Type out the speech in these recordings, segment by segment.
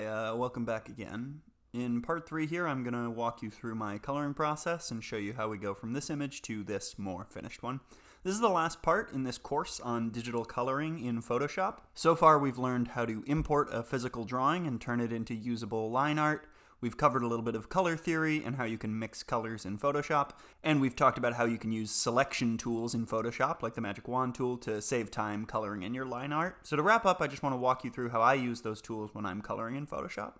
Hi, welcome back again. In part 3 here, I'm going to walk you through my coloring process and show you how we go from this image to this more finished one. This is the last part in this course on digital coloring in Photoshop. So far we've learned how to import a physical drawing and turn it into usable line art. We've covered a little bit of color theory and how you can mix colors in Photoshop, and we've talked about how you can use selection tools in Photoshop, like the Magic Wand tool, to save time coloring in your line art. So to wrap up, I just want to walk you through how I use those tools when I'm coloring in Photoshop.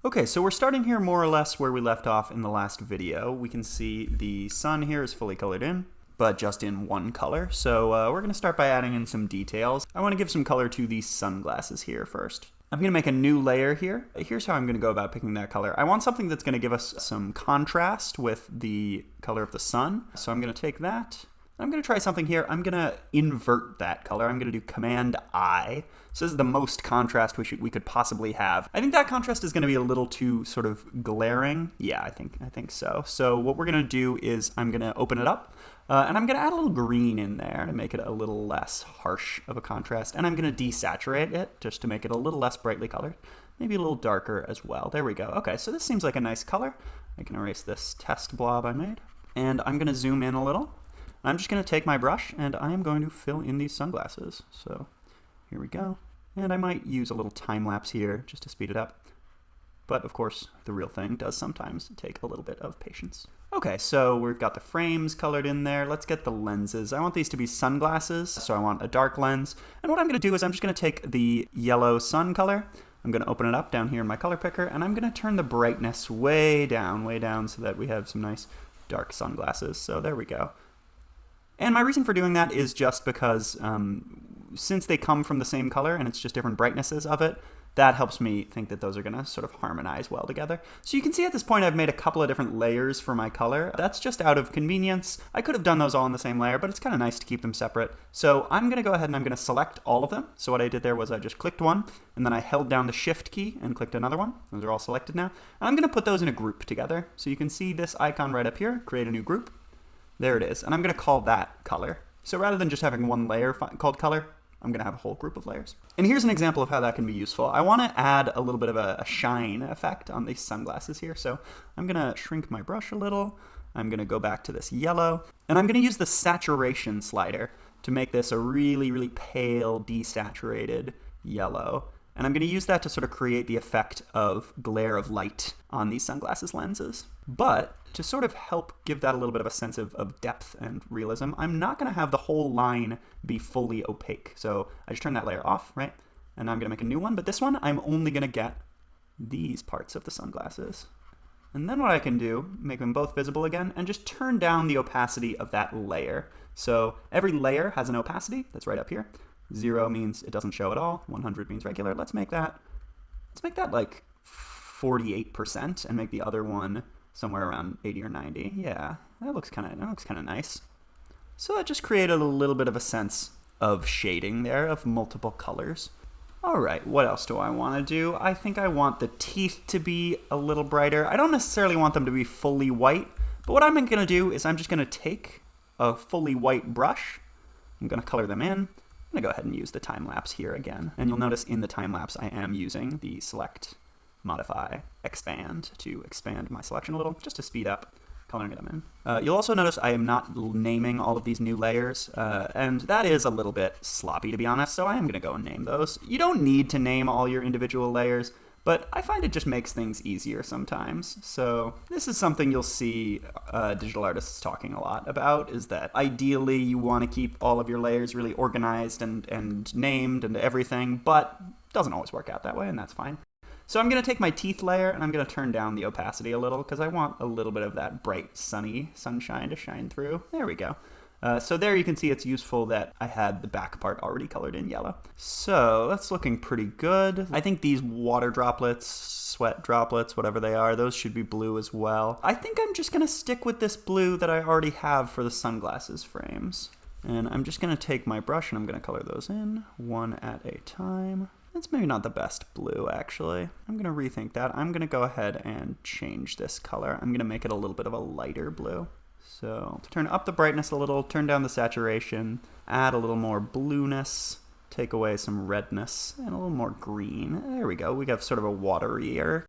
Okay, so we're starting here more or less where we left off in the last video. We can see the sun here is fully colored in, but just in one color. So we're going to start by adding in some details. I want to give some color to these sunglasses here first. I'm going to make a new layer here. Here's how I'm going to go about picking that color. I want something that's going to give us some contrast with the color of the sun. So I'm going to take that. I'm going to try something here. I'm going to invert that color. I'm going to do Command I. So this is the most contrast we could possibly have. I think that contrast is going to be a little too sort of glaring. Yeah, I think so. So what we're going to do is I'm going to open it up. And I'm going to add a little green in there to make it a little less harsh of a contrast. And I'm going to desaturate it just to make it a little less brightly colored. Maybe a little darker as well. There we go. Okay, so this seems like a nice color. I can erase this test blob I made. And I'm going to zoom in a little. I'm just going to take my brush and I am going to fill in these sunglasses. So here we go. And I might use a little time lapse here just to speed it up. But of course, the real thing does sometimes take a little bit of patience. Okay, so we've got the frames colored in there. Let's get the lenses. I want these to be sunglasses, so I want a dark lens. And what I'm going to do is I'm just going to take the yellow sun color. I'm going to open it up down here in my color picker, and I'm going to turn the brightness way down so that we have some nice dark sunglasses. So there we go. And my reason for doing that is just because since they come from the same color and it's just different brightnesses of it, that helps me think that those are going to sort of harmonize well together. So you can see at this point I've made a couple of different layers for my color. That's just out of convenience. I could have done those all in the same layer, but it's kind of nice to keep them separate. So I'm going to go ahead and I'm going to select all of them. So what I did there was I just clicked one, and then I held down the Shift key and clicked another one. Those are all selected now. And I'm going to put those in a group together. So you can see this icon right up here, create a new group. There it is. And I'm going to call that color. So rather than just having one layer called color, I'm going to have a whole group of layers. And here's an example of how that can be useful. I want to add a little bit of a shine effect on these sunglasses here. So I'm going to shrink my brush a little. I'm going to go back to this yellow. And I'm going to use the saturation slider to make this a really, really pale, desaturated yellow. And I'm going to use that to sort of create the effect of glare of light on these sunglasses lenses. But to sort of help give that a little bit of a sense of depth and realism, I'm not going to have the whole line be fully opaque. So I just turn that layer off, right? And I'm going to make a new one. But this one, I'm only going to get these parts of the sunglasses. And then what I can do, make them both visible again, and just turn down the opacity of that layer. So every layer has an opacity that's right up here. 0 means it doesn't show at all. 100 means regular. Let's make that like 48% and make the other one somewhere around 80 or 90. Yeah, that looks kind of nice. So that just created a little bit of a sense of shading there of multiple colors. All right, what else do I want to do? I think I want the teeth to be a little brighter. I don't necessarily want them to be fully white, but what I'm going to do is I'm just going to take a fully white brush. I'm going to color them in. I'm going to go ahead and use the time lapse here again. And you'll notice in the time lapse I am using the select, modify, expand to expand my selection a little, just to speed up coloring them in. You'll also notice I am not naming all of these new layers, and that is a little bit sloppy to be honest, so I am going to go and name those. You don't need to name all your individual layers, but I find it just makes things easier sometimes. So this is something you'll see digital artists talking a lot about, is that ideally you want to keep all of your layers really organized and named and everything, but it doesn't always work out that way, and that's fine. So I'm going to take my teeth layer and I'm going to turn down the opacity a little because I want a little bit of that bright sunny sunshine to shine through. There we go. So there you can see it's useful that I had the back part already colored in yellow. So that's looking pretty good. I think these water droplets, sweat droplets, whatever they are, those should be blue as well. I think I'm just going to stick with this blue that I already have for the sunglasses frames. And I'm just going to take my brush and I'm going to color those in one at a time. It's maybe not the best blue, actually. I'm going to rethink that. I'm going to go ahead and change this color. I'm going to make it a little bit of a lighter blue. So turn up the brightness a little, turn down the saturation, add a little more blueness take away some redness and a little more green. There we go. We got sort of a waterier,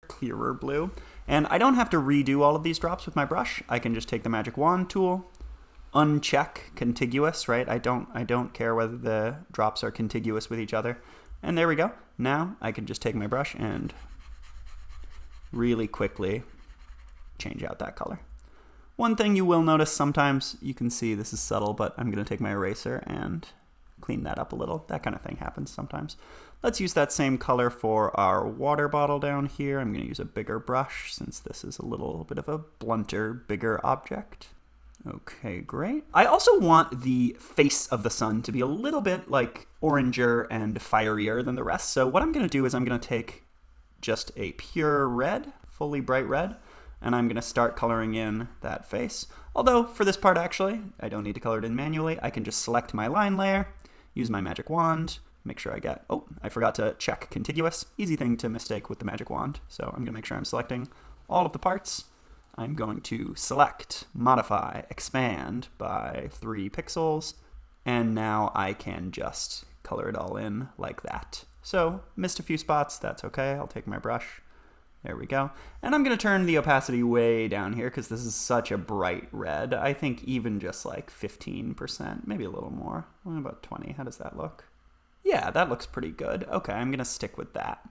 clearer blue. And I don't have to redo all of these drops with my brush. I can just take the magic wand tool, uncheck contiguous, right? I don't care whether the drops are contiguous with each other. And there we go. Now I can just take my brush and really quickly change out that color. One thing you will notice sometimes, you can see this is subtle, but I'm going to take my eraser and clean that up a little. That kind of thing happens sometimes. Let's use that same color for our water bottle down here. I'm going to use a bigger brush since this is a little bit of a blunter, bigger object. Okay, great. I also want the face of the sun to be a little bit like oranger and fierier than the rest. So what I'm going to do is I'm going to take just a pure red, fully bright red, and I'm going to start coloring in that face. Although for this part actually, I don't need to color it in manually. I can just select my line layer, use my magic wand, make sure I get, oh, I forgot to check contiguous. Easy thing to mistake with the magic wand. So I'm going to make sure I'm selecting all of the parts. I'm going to select, modify, expand by 3 pixels, and now I can just color it all in like that. So missed a few spots, that's okay. I'll take my brush. There we go. And I'm going to turn the opacity way down here because this is such a bright red. I think even just like 15%, maybe a little more. What about 20? How does that look? Yeah, that looks pretty good. Okay, I'm going to stick with that.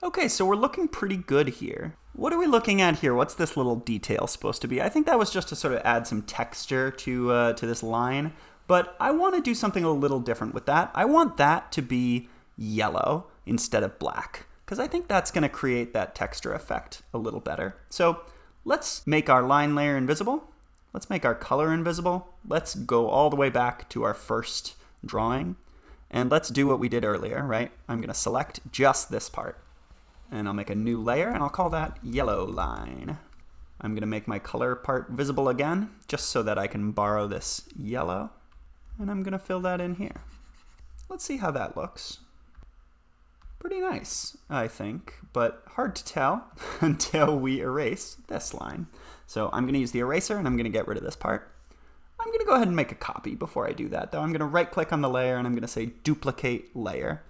Okay, so we're looking pretty good here. What are we looking at here? What's this little detail supposed to be? I think that was just to sort of add some texture to this line, but I want to do something a little different with that. I want that to be yellow instead of black, because I think that's going to create that texture effect a little better. So let's make our line layer invisible. Let's make our color invisible. Let's go all the way back to our first drawing, and let's do what we did earlier, right? I'm going to select just this part. And I'll make a new layer, and I'll call that yellow line. I'm going to make my color part visible again, just so that I can borrow this yellow. And I'm going to fill that in here. Let's see how that looks. Pretty nice, I think, but hard to tell until we erase this line. So I'm going to use the eraser, and I'm going to get rid of this part. I'm going to go ahead and make a copy before I do that, though. I'm going to right-click on the layer, and I'm going to say Duplicate Layer.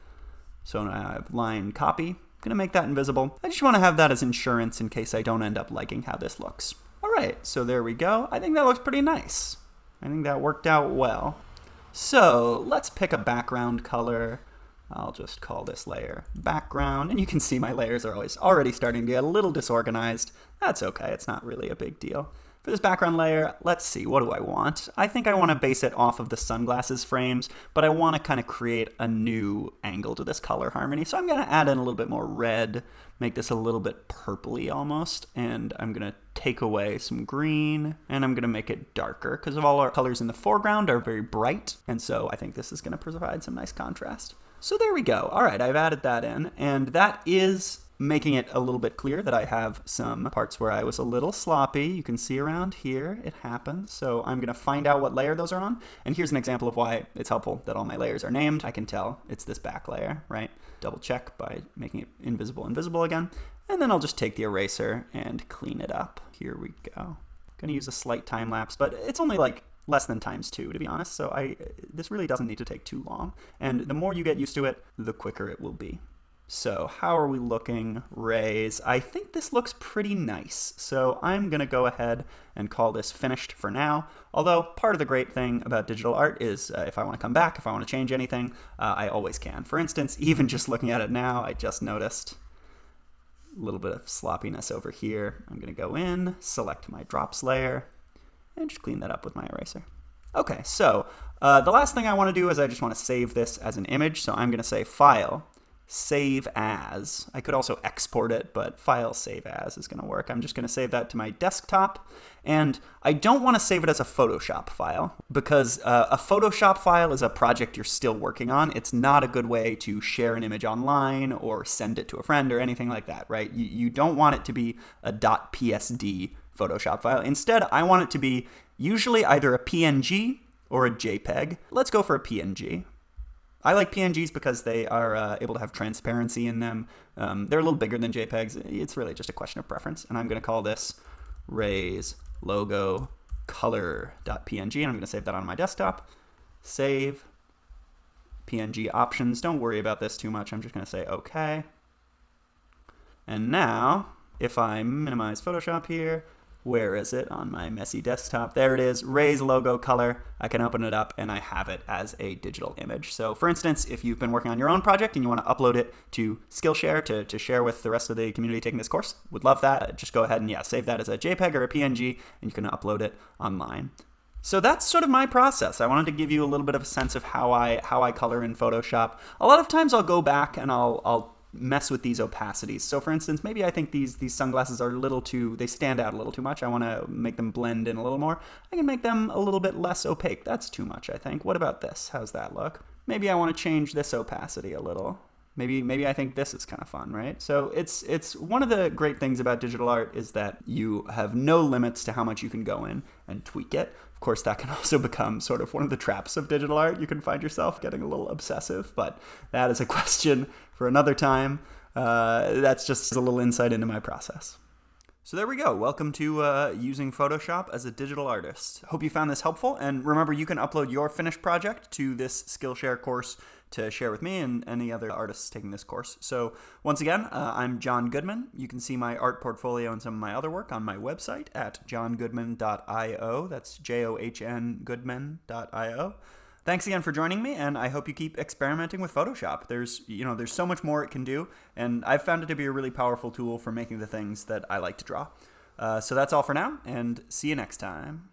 So now I have line copy. I'm going to make that invisible. I just want to have that as insurance in case I don't end up liking how this looks. All right, so there we go. I think that looks pretty nice. I think that worked out well. So let's pick a background color. I'll just call this layer background, and you can see my layers are already starting to get a little disorganized. That's okay, it's not really a big deal. For this background layer, let's see, what do I want? I think I want to base it off of the sunglasses frames, but I want to kind of create a new angle to this color harmony. So I'm going to add in a little bit more red, make this a little bit purpley almost, and I'm going to take away some green, and I'm going to make it darker because of all our colors in the foreground are very bright, and so I think this is going to provide some nice contrast. So there we go. All right, I've added that in, and that is making it a little bit clear that I have some parts where I was a little sloppy. You can see around here, it happens. So I'm gonna find out what layer those are on. And here's an example of why it's helpful that all my layers are named. I can tell it's this back layer, right? Double check by making it invisible again. And then I'll just take the eraser and clean it up. Here we go. Gonna use a slight time lapse, but it's only like less than ×2 to be honest. So this really doesn't need to take too long. And the more you get used to it, the quicker it will be. So how are we looking, rays? I think this looks pretty nice. So I'm going to go ahead and call this finished for now. Although part of the great thing about digital art is if I want to come back, if I want to change anything, I always can. For instance, even just looking at it now, I just noticed a little bit of sloppiness over here. I'm going to go in, select my drops layer, and just clean that up with my eraser. Okay, so the last thing I want to do is I just want to save this as an image. So I'm going to say File, Save As. I could also export it, but File Save As is going to work. I'm just going to save that to my desktop, and I don't want to save it as a Photoshop file because a Photoshop file is a project you're still working on. It's not a good way to share an image online or send it to a friend or anything like that, right? You don't want it to be a .psd Photoshop file. Instead, I want it to be usually either a PNG or a JPEG. Let's go for a PNG. I like PNGs because they are able to have transparency in them. They're a little bigger than JPEGs. It's really just a question of preference. And I'm going to call this rays logo color.png, and I'm going to save that on my desktop. Save PNG options. Don't worry about this too much. I'm just going to say OK. And now, if I minimize Photoshop here, where is it on my messy desktop? There it is, raise logo color. I can open it up and I have it as a digital image. So for instance, if you've been working on your own project and you want to upload it to Skillshare to share with the rest of the community taking this course, would love that. Just go ahead and save that as a JPEG or a PNG and you can upload it online. So that's sort of my process. I wanted to give you a little bit of a sense of how I color in Photoshop. A lot of times I'll go back and I'll mess with these opacities. So for instance, maybe I think these sunglasses are they stand out a little too much. I want to make them blend in a little more. I can make them a little bit less opaque. That's too much, I think. What about this? How's that look? Maybe I want to change this opacity a little. Maybe I think this is kind of fun, right? So it's one of the great things about digital art is that you have no limits to how much you can go in and tweak it. Of course, that can also become sort of one of the traps of digital art. You can find yourself getting a little obsessive, but that is a question for another time. That's just a little insight into my process. So there we go. Welcome to using Photoshop as a digital artist. Hope you found this helpful. And remember, you can upload your finished project to this Skillshare course to share with me and any other artists taking this course. So once again, I'm John Goodman. You can see my art portfolio and some of my other work on my website at johngoodman.io. That's JOHN Goodman.io. Thanks again for joining me, and I hope you keep experimenting with Photoshop. There's so much more it can do, and I've found it to be a really powerful tool for making the things that I like to draw. So that's all for now, and see you next time.